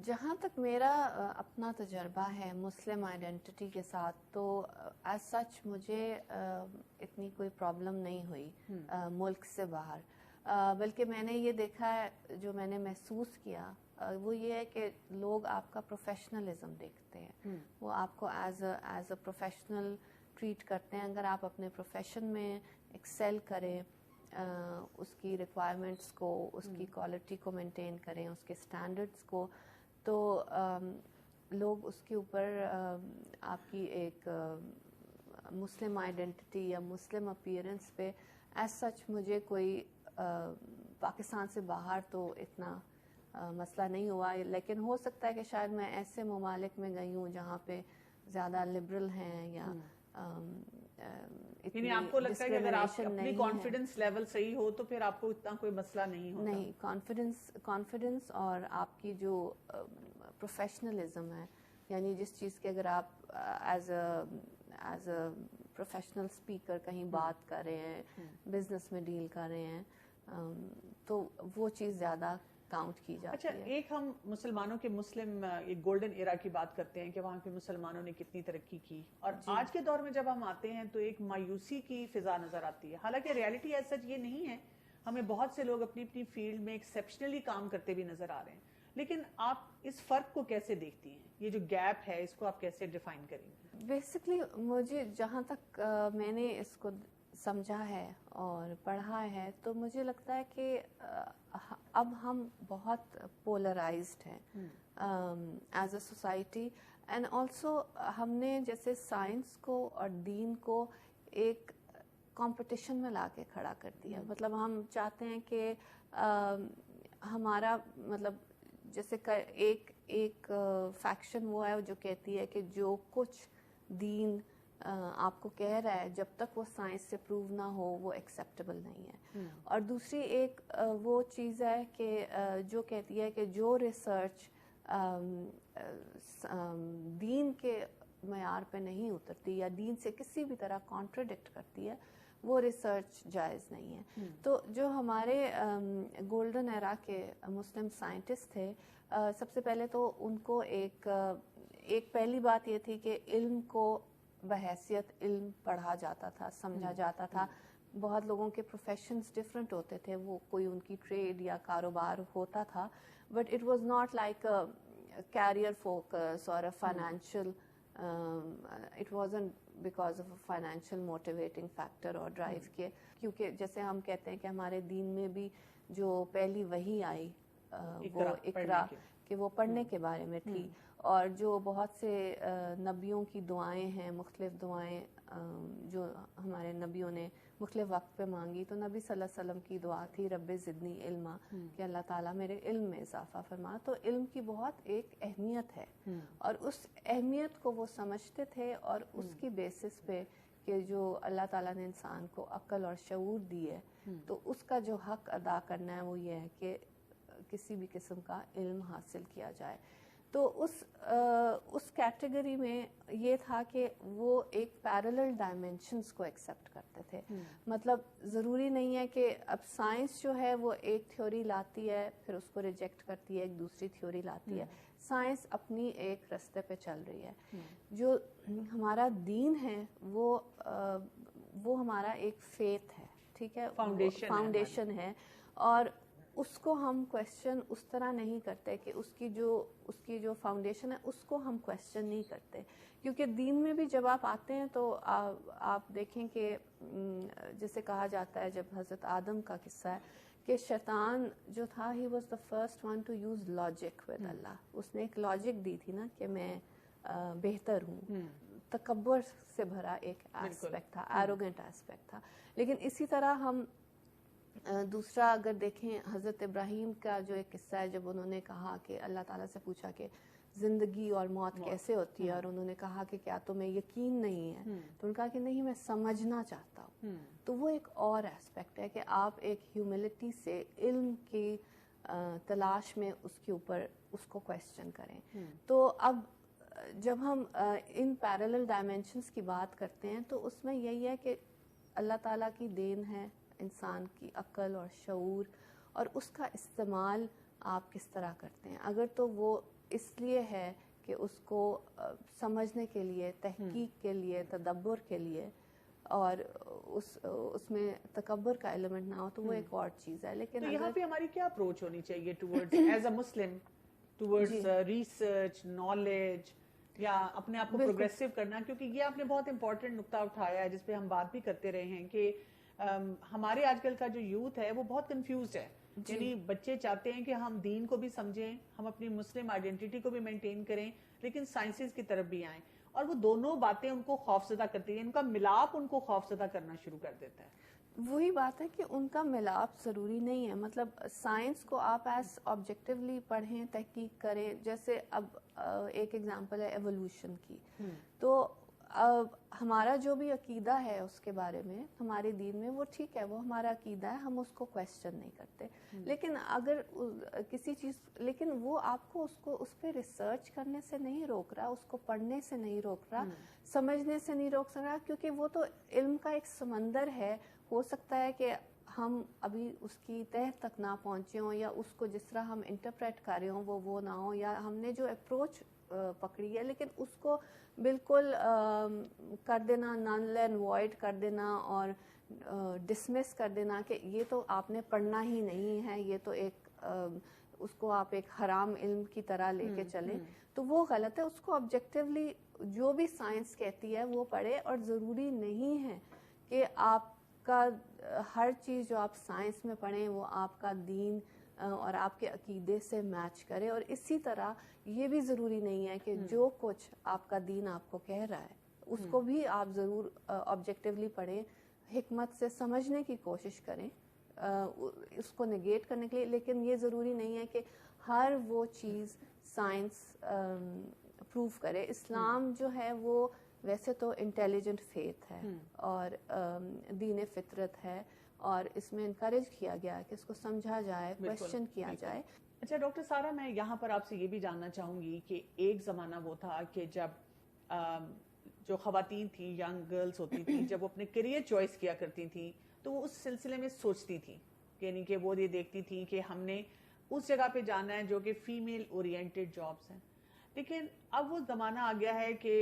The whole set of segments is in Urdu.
جہاں تک میرا اپنا تجربہ ہے مسلم آئیڈینٹی کے ساتھ، تو ایز سچ مجھے اتنی کوئی پرابلم نہیں ہوئی ملک سے باہر. بلکہ میں نے یہ دیکھا ہے، جو میں نے محسوس کیا وہ یہ ہے کہ لوگ آپ کا پروفیشنلزم دیکھتے ہیں. وہ آپ کو ایز اے پروفیشنل ٹریٹ کرتے ہیں. اگر آپ اپنے پروفیشن میں ایکسیل کریں، اس کی ریکوائرمنٹس کو، اس کی کوالٹی کو مینٹین کریں، اس کے اسٹینڈرڈس کو، تو لوگ اس کے اوپر آپ کی ایک مسلم آئیڈینٹی یا مسلم اپیئرنس پہ ایز سچ مجھے کوئی پاکستان سے باہر تو اتنا مسئلہ نہیں ہوا. لیکن ہو سکتا ہے کہ شاید میں ایسے ممالک میں گئی ہوں جہاں پہ زیادہ لبرل ہیں، یا یعنی آپ کو لگتا ہے کہ اگر آپ اپنی کانفیڈنس لیول صحیح ہو تو پھر آپ کو اتنا کوئی مسئلہ نہیں ہوتا؟ نہیں، کانفیڈنس اور آپ کی جو پروفیشنلزم ہے، یعنی جس چیز کے اگر آپ ایز اے پروفیشنل اسپیکر کہیں بات کر رہے ہیں، بزنس میں ڈیل کر رہے ہیں، تو وہ چیز زیادہ کاؤنٹ کی جاتی ہے. اچھا، ایک ہم مسلمانوں کے مسلم ایک گولڈن ایرا کی بات کرتے ہیں کہ وہاں کے مسلمانوں نے کتنی ترقی کی، اور آج کے دور میں جب ہم آتے ہیں تو ایک مایوسی کی فضا نظر آتی ہے. حالانکہ ریالٹی ایز سچ یہ نہیں ہے. ہمیں بہت سے لوگ اپنی اپنی فیلڈ میں ایکسیپشنلی کام کرتے بھی نظر آ رہے ہیں. لیکن آپ اس فرق کو کیسے دیکھتی ہیں؟ یہ جو گیپ ہے اس کو آپ کیسے ڈیفائن کریں گے؟ بیسکلی مجھے جہاں تک میں نے اس کو سمجھا ہے اور پڑھا ہے، تو مجھے لگتا ہے کہ اب ہم بہت پولرائزڈ ہیں as a society. And also ہم نے جیسے سائنس کو اور دین کو ایک کمپٹیشن میں لا کے کھڑا کر دیا. مطلب ہم چاہتے ہیں کہ ہمارا مطلب جیسے ایک فیکشن وہ ہے جو کہتی ہے کہ جو کچھ دین آپ کو کہہ رہا ہے جب تک وہ سائنس سے پروو نہ ہو وہ ایکسیپٹیبل نہیں ہے. اور دوسری ایک وہ چیز ہے کہ جو کہتی ہے کہ جو ریسرچ دین کے معیار پہ نہیں اترتی یا دین سے کسی بھی طرح کانٹراڈکٹ کرتی ہے، وہ ریسرچ جائز نہیں ہے. تو جو ہمارے گولڈن ایرا کے مسلم سائنٹسٹ تھے، سب سے پہلے تو ان کو ایک پہلی بات یہ تھی کہ علم کو بحیثیت علم پڑھا جاتا تھا، سمجھا جاتا تھا. بہت لوگوں کے پروفیشنز ڈفرینٹ ہوتے تھے، وہ کوئی ان کی ٹریڈ یا کاروبار ہوتا تھا، but it was not like career focus اور financial, it wasn't because of financial motivating factor اور ڈرائیو کے. کیونکہ جیسے ہم کہتے ہیں کہ ہمارے دین میں بھی جو پہلی وحی آئی وہ اقرا، کہ وہ پڑھنے کے بارے میں تھی. اور جو بہت سے نبیوں کی دعائیں ہیں، مختلف دعائیں جو ہمارے نبیوں نے مختلف وقت پہ مانگی، تو نبی صلی اللہ علیہ وسلم کی دعا تھی رب زدنی علما، کہ اللہ تعالیٰ میرے علم میں اضافہ فرما. تو علم کی بہت ایک اہمیت ہے، اور اس اہمیت کو وہ سمجھتے تھے، اور اس کی بیسس پہ کہ جو اللہ تعالیٰ نے انسان کو عقل اور شعور دی ہے، تو اس کا جو حق ادا کرنا ہے وہ یہ ہے کہ کسی بھی قسم کا علم حاصل کیا جائے. تو اس کیٹیگری میں یہ تھا کہ وہ ایک پیرلل ڈائمینشنز کو ایکسیپٹ کرتے تھے. مطلب ضروری نہیں ہے کہ اب سائنس جو ہے وہ ایک تھیوری لاتی ہے پھر اس کو ریجیکٹ کرتی ہے، ایک دوسری تھیوری لاتی ہے. سائنس اپنی ایک رستے پہ چل رہی ہے. جو ہمارا دین ہے وہ ہمارا ایک فیتھ ہے، ٹھیک ہے، فاؤنڈیشن ہے. اور اس کو ہم کویسچن اس طرح نہیں کرتے کہ اس کی جو فاؤنڈیشن ہے اس کو ہم کویسچن نہیں کرتے. کیونکہ دین میں بھی جب آپ آتے ہیں تو آپ دیکھیں کہ جسے کہا جاتا ہے، جب حضرت آدم کا قصہ ہے کہ شیطان جو تھا he was the first one to use logic with اللہ. اس نے ایک لاجک دی تھی نا کہ میں بہتر ہوں. تکبر سے بھرا ایک ایسپیکٹ تھا، ایروگنٹ ایسپیکٹ تھا. لیکن اسی طرح ہم دوسرا اگر دیکھیں، حضرت ابراہیم کا جو ایک قصہ ہے، جب انہوں نے کہا کہ اللہ تعالیٰ سے پوچھا کہ زندگی اور موت کیسے ہوتی ہے، اور انہوں نے کہا کہ کیا تمہیں یقین نہیں ہے، تو انہوں نے کہا کہ نہیں، میں سمجھنا چاہتا ہوں. تو وہ ایک اور ایسپیکٹ ہے کہ آپ ایک ہیوملٹی سے علم کی تلاش میں اس کے اوپر اس کو کویسچن کریں. تو اب جب ہم ان پیرلل ڈائمینشنز کی بات کرتے ہیں تو اس میں یہی ہے کہ اللہ تعالیٰ کی دین ہے انسان کی عقل اور شعور، اور اس کا استعمال آپ کس طرح کرتے ہیں. اگر تو وہ اس لیے ہے کہ اس کو سمجھنے کے لیے، تحقیق کے لیے، تدبر کے لیے، اور اس میں تکبر کا ایلیمنٹ نہ ہو تو وہ ایک اور چیز ہے. لیکن یہاں پہ ہماری کیا اپروچ ہونی چاہیے towards as a Muslim, towards research, knowledge, یا اپنے آپ کو پروگریسو کرنا؟ کیونکہ یہ آپ نے بہت امپورٹنٹ نقطہ اٹھایا ہے جس پہ ہم بات بھی کرتے رہے ہیں کہ ہمارے آج کل کا جو یوتھ ہے وہ بہت کنفیوزڈ ہے. یعنی بچے چاہتے ہیں کہ ہم دین کو بھی سمجھیں، ہم اپنی مسلم آئیڈینٹی کو بھی مینٹین کریں، لیکن سائنسز کی طرف بھی آئیں، اور وہ دونوں باتیں ان کو خوفزدہ کرتی ہیں. ان کا ملاپ ان کو خوفزدہ کرنا شروع کر دیتا ہے. وہی بات ہے کہ ان کا ملاپ ضروری نہیں ہے. مطلب سائنس کو آپ ایز آبجیکٹیولی پڑھیں، تحقیق کریں. جیسے اب ایک ایگزامپل ہے ایوولوشن کی. تو ہمارا جو بھی عقیدہ ہے اس کے بارے میں ہمارے دین میں وہ ٹھیک ہے، وہ ہمارا عقیدہ ہے، ہم اس کو کویسچن نہیں کرتے. لیکن اگر کسی چیز، لیکن وہ آپ کو اس پہ ریسرچ کرنے سے نہیں روک رہا، اس کو پڑھنے سے نہیں روک رہا، سمجھنے سے نہیں روک رہا، کیونکہ وہ تو علم کا ایک سمندر ہے. ہو سکتا ہے کہ ہم ابھی اس کی تہہ تک نہ پہنچے ہوں، یا اس کو جس طرح ہم انٹرپریٹ کر رہے ہوں وہ نہ ہو، یا ہم نے جو اپروچ پکڑی ہے لیکن اس کو بالکل کر دینا، نل اینڈ وائڈ کر دینا اور ڈسمس کر دینا کہ یہ تو آپ نے پڑھنا ہی نہیں ہے، یہ تو ایک اس کو آپ ایک حرام علم کی طرح لے کے چلیں، تو وہ غلط ہے. اس کو آبجیکٹیولی جو بھی سائنس کہتی ہے وہ پڑھے، اور ضروری نہیں ہے کہ آپ کا ہر چیز جو آپ سائنس میں پڑھیں وہ آپ کا دین اور آپ کے عقیدے سے میچ کرے. اور اسی طرح یہ بھی ضروری نہیں ہے کہ جو کچھ آپ کا دین آپ کو کہہ رہا ہے اس کو بھی آپ ضرور آبجیکٹیولی پڑھیں، حکمت سے سمجھنے کی کوشش کریں اس کو نگیٹ کرنے کے لیے. لیکن یہ ضروری نہیں ہے کہ ہر وہ چیز سائنس پروف کرے. اسلام جو ہے وہ ویسے تو انٹیلیجنٹ فیتھ ہے اور دین فطرت ہے، اور اس میں انکریج کیا گیا ہے کہ اس کو سمجھا جائے، کویسچن کیا جائے. اچھا ڈاکٹر سارہ، میں یہاں پر آپ سے یہ بھی جاننا چاہوں گی کہ ایک زمانہ وہ تھا کہ جب جو خواتین تھیں، ینگ گرلز ہوتی تھیں، جب وہ اپنے کیریئر چوائس کیا کرتی تھیں تو وہ اس سلسلے میں سوچتی تھیں، یعنی کہ وہ یہ دیکھتی تھیں کہ ہم نے اس جگہ پہ جانا ہے جو کہ فیمیل اورینٹڈ جابس ہیں. لیکن اب وہ زمانہ آ گیا ہے کہ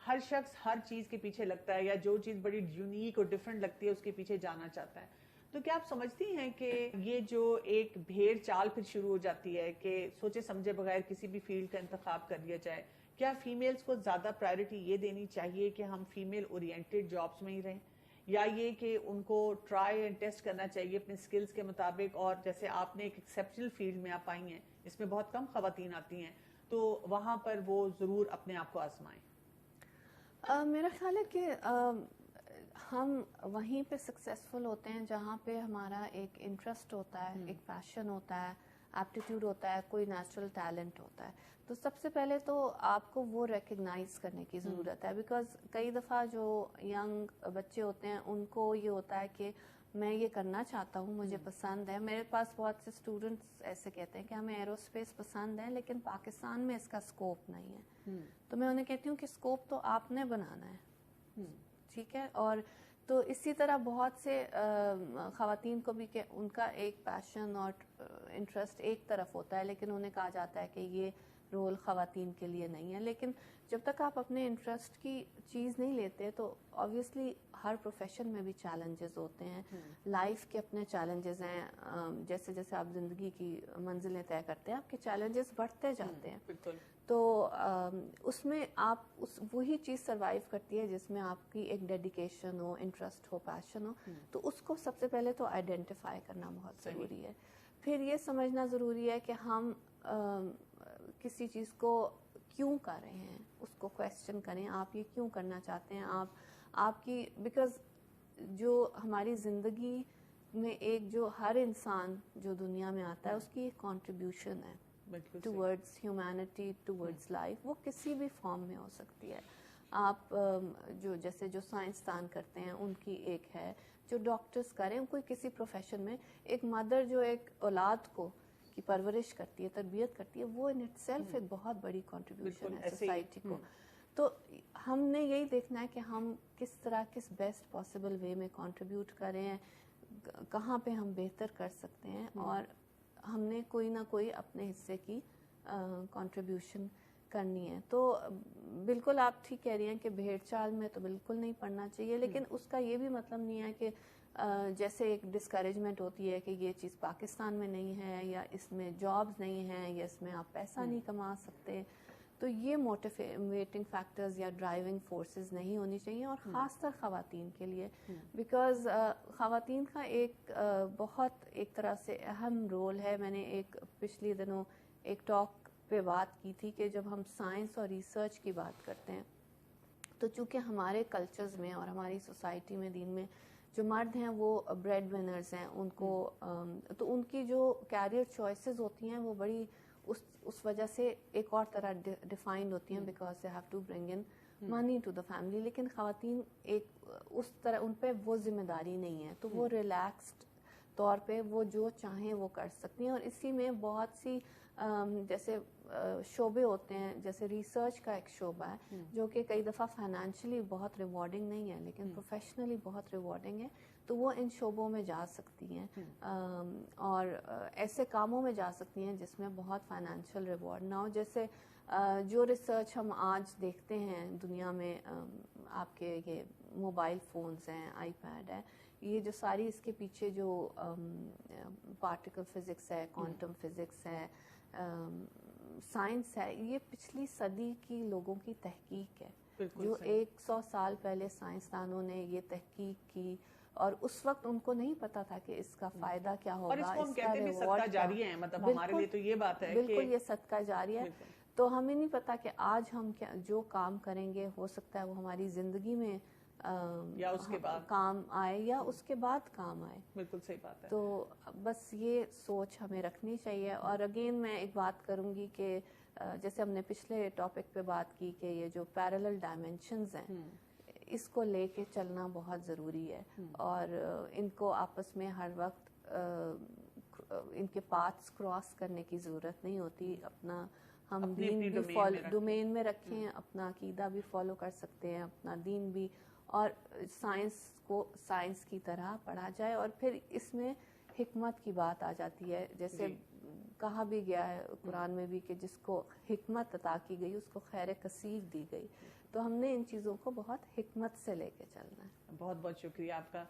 ہر شخص ہر چیز کے پیچھے لگتا ہے، یا جو چیز بڑی یونیک اور ڈفرینٹ لگتی ہے اس کے پیچھے جانا چاہتا ہے. تو کیا آپ سمجھتی ہیں کہ یہ جو ایک بھیڑ چال پھر شروع ہو جاتی ہے کہ سوچے سمجھے بغیر کسی بھی فیلڈ کا انتخاب کر لیا جائے، کیا فیمیلز کو زیادہ پرائرٹی یہ دینی چاہیے کہ ہم فیمیل اورینٹڈ جابس میں ہی رہیں، یا یہ کہ ان کو ٹرائی اینڈ ٹیسٹ کرنا چاہیے اپنے سکلز کے مطابق؟ اور جیسے آپ نے ایک ایکسیپشنل فیلڈ میں آپ آئی ہیں، اس میں بہت کم خواتین آتی ہیں، تو وہاں پر وہ ضرور اپنے آپ کو آزمائیں. میرا خیال ہے کہ ہم وہیں پہ سکسیسفل ہوتے ہیں جہاں پہ ہمارا ایک انٹرسٹ ہوتا ہے، ایک پیشن ہوتا ہے، ایپٹیٹیوڈ ہوتا ہے، کوئی نیچرل ٹیلنٹ ہوتا ہے. تو سب سے پہلے تو آپ کو وہ ریکگنائز کرنے کی ضرورت ہے. بیکاز کئی دفعہ جو ینگ بچے ہوتے ہیں ان کو یہ ہوتا ہے کہ میں یہ کرنا چاہتا ہوں، مجھے پسند ہے. میرے پاس بہت سے اسٹوڈنٹس ایسے کہتے ہیں کہ ہمیں ایرو اسپیس پسند ہے لیکن پاکستان میں اس کا اسکوپ نہیں ہے. تو میں انہیں کہتی ہوں کہ اسکوپ تو آپ نے بنانا ہے، ٹھیک ہے. اور تو اسی طرح بہت سے خواتین کو بھی کہ ان کا ایک پیشن اور انٹرسٹ ایک طرف ہوتا ہے، لیکن انہیں کہا جاتا ہے کہ یہ رول خواتین کے لیے نہیں ہے. لیکن جب تک آپ اپنے انٹرسٹ کی چیز نہیں لیتے تو آبویسلی ہر پروفیشن میں بھی چیلنجز ہوتے ہیں، لائف کے اپنے چیلنجز ہیں. جیسے جیسے آپ زندگی کی منزلیں طے کرتے ہیں آپ کے چیلنجز بڑھتے جاتے ہیں. تو اس میں آپ وہی چیز سروائیو کرتی ہے جس میں آپ کی ایک ڈیڈیکیشن ہو، انٹرسٹ ہو، پیشن ہو. تو اس کو سب سے پہلے تو آئیڈینٹیفائی کرنا بہت ضروری ہے. پھر یہ سمجھنا ضروری ہے کہ ہم کسی چیز کو کیوں کر رہے ہیں، اس کو کویسچن کریں. آپ یہ کیوں کرنا چاہتے ہیں، آپ کی بیکاز جو ہماری زندگی میں ایک جو ہر انسان جو دنیا میں آتا ہے اس کی ایک کنٹریبیوشن ہے ٹورڈز ہیومینٹی، ٹورڈز لائف. وہ کسی بھی فارم میں ہو سکتی ہے. آپ جو سائنسدان کرتے ہیں ان کی ایک ہے، جو ڈاکٹرز کریں، کوئی کسی پروفیشن میں. ایک مدر جو ایک اولاد کو کی پرورش کرتی ہے، تربیت کرتی ہے، وہ ان اٹ سیلف ایک بہت بڑی کنٹریبیوشن ہے سوسائٹی کو. تو ہم نے یہی دیکھنا ہے کہ ہم کس طرح کس بیسٹ پاسبل وے میں کنٹریبیوٹ کریں، کہاں پہ ہم بہتر کر سکتے ہیں، اور ہم نے کوئی نہ کوئی اپنے حصے کی کنٹریبیوشن کرنی ہے. تو بالکل آپ ٹھیک کہہ رہی ہیں کہ بھیڑ چال میں تو بالکل نہیں پڑنا چاہیے, لیکن اس کا یہ بھی مطلب نہیں ہے کہ جیسے ایک ڈسکریجمنٹ ہوتی ہے کہ یہ چیز پاکستان میں نہیں ہے, یا اس میں جابز نہیں ہیں, یا اس میں آپ پیسہ نہیں کما سکتے. تو یہ موٹیویٹنگ فیکٹرز یا ڈرائیونگ فورسز نہیں ہونی چاہیے, اور خاص طر خواتین کے لیے, بیکاز خواتین کا ایک بہت ایک طرح سے اہم رول ہے. میں نے ایک پچھلی دنوں ایک ٹاک پہ بات کی تھی کہ جب ہم سائنس اور ریسرچ کی بات کرتے ہیں تو چونکہ ہمارے کلچرز میں اور ہماری سوسائٹی میں, دین میں, جو مرد ہیں وہ بریڈ ونرز ہیں, ان کو تو ان کی جو کیریئر چوائسیز ہوتی ہیں وہ بڑی اس وجہ سے ایک اور طرح ڈیفائنڈ ہوتی ہیں, because they have to bring in money to the family. لیکن خواتین ایک اس طرح ان پہ وہ ذمہ داری نہیں ہے, تو وہ ریلیکسڈ طور پہ وہ جو چاہیں وہ کر سکتی ہیں. اور اسی میں بہت سی جیسے شعبے ہوتے ہیں, جیسے ریسرچ کا ایک شعبہ ہے جو کہ کئی دفعہ فائنینشلی بہت ریوارڈنگ نہیں ہے لیکن پروفیشنلی بہت ریوارڈنگ ہے, تو وہ ان شعبوں میں جا سکتی ہیں اور ایسے کاموں میں جا سکتی ہیں جس میں بہت فائنینشیل ریوارڈ نہ ہو. جیسے جو ریسرچ ہم آج دیکھتے ہیں دنیا میں, آپ کے یہ موبائل فونز ہیں, آئی پیڈ ہے, یہ جو ساری اس کے پیچھے جو پارٹیکل فزکس ہے, کوانٹم فزکس ہے, سائنس ہے, یہ پچھلی صدی کی لوگوں کی تحقیق ہے. جو 100 سال پہلے سائنسدانوں نے یہ تحقیق کی, اور اس وقت ان کو نہیں پتا تھا کہ اس کا فائدہ کیا ہوگا, اور اس کو ہم کہتے بھی صدقہ جاریہ ہے, مطلب ہمارے لیے تو یہ بات ہے بالکل یہ صدقہ جاریہ ہے. تو ہمیں نہیں پتا کہ آج ہم کیا جو کام کریں گے ہو سکتا ہے وہ ہماری زندگی میں یا اس کے بعد کام آئے یا اس کے بعد کام آئے. بالکل صحیح بات ہے. تو بس یہ سوچ ہمیں رکھنی چاہیے. اور اگین میں ایک بات کروں گی کہ جیسے ہم نے پچھلے ٹاپک پہ بات کی کہ یہ جو پیرلل ڈائمینشنز ہیں اس کو لے کے چلنا بہت ضروری ہے, اور ان کو آپس میں ہر وقت ان کے پاتھس کراس کرنے کی ضرورت نہیں ہوتی. اپنا ہم دین بھی ڈومین میں رکھیں, اپنا عقیدہ بھی فالو کر سکتے ہیں, اپنا دین بھی, اور سائنس کو سائنس کی طرح پڑھا جائے. اور پھر اس میں حکمت کی بات آ جاتی ہے, جیسے کہا بھی گیا ہے قرآن میں بھی کہ جس کو حکمت عطا کی گئی اس کو خیر کثیر دی گئی. تو ہم نے ان چیزوں کو بہت حکمت سے لے کے چلنا ہے. بہت بہت شکریہ آپ کا.